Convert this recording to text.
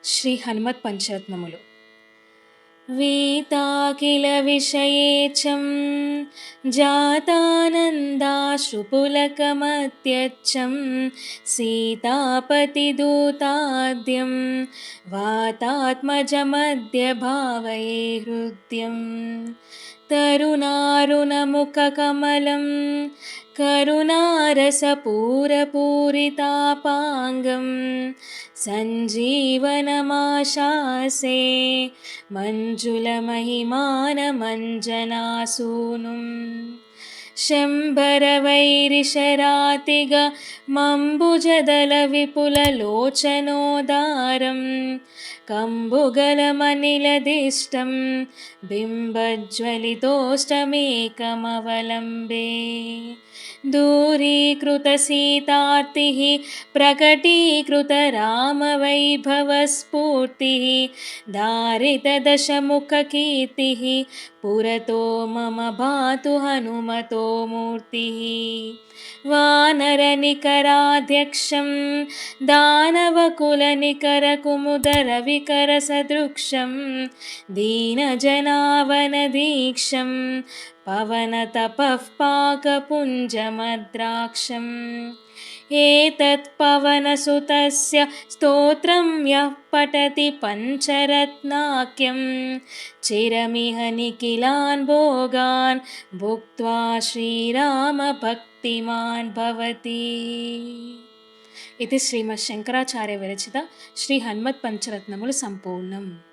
శ్రీ హనుమత్ పంచరత్నములు. వీతాకిల విషయేచం జాతానందాశ్రుపులకమత్యచ్చం సీతాపతిదూతాద్యం వాతాత్మజమద్య భావయే హృద్యం తరుణారుణముఖకమలం కరుణారసపూరపూరితాపాంగం సంజీవనమాశాసే మంజులమహిమానమంజనాసూనుం శంబరవైరిశరాతిగ మంబుజదల విపులలోచనోదారం కంబుగలమనిలదిష్టం బింబజ్వలితోష్టమేకమవలంబే दूरीकृतसीतार्तिः प्रकटीकृतरामवैभवस्फूर्तिः दारितदशमुखकीर्तिः पुरतो मम भातु हनुमतो मूर्तिः वानरनिकराध्यक्षं दानवकुलनिकरकुमुदरविकरसदृक्षं दीनजनावनदीक्षं पवनतपः पाकपुञ्जमद्राक्षम् एतत् पवनसुतस्य स्तोत्रं यः पठति पञ्चरत्नाख्यं चिरमिह निखिलान् भोगान् भुक्त्वा श्रीरामभक्तिमान् भवति। ఇది శ్రీమద్ శంకరాచార్య విరచిత శ్రీ హనుమత్ పంచరత్నములు సంపూర్ణం.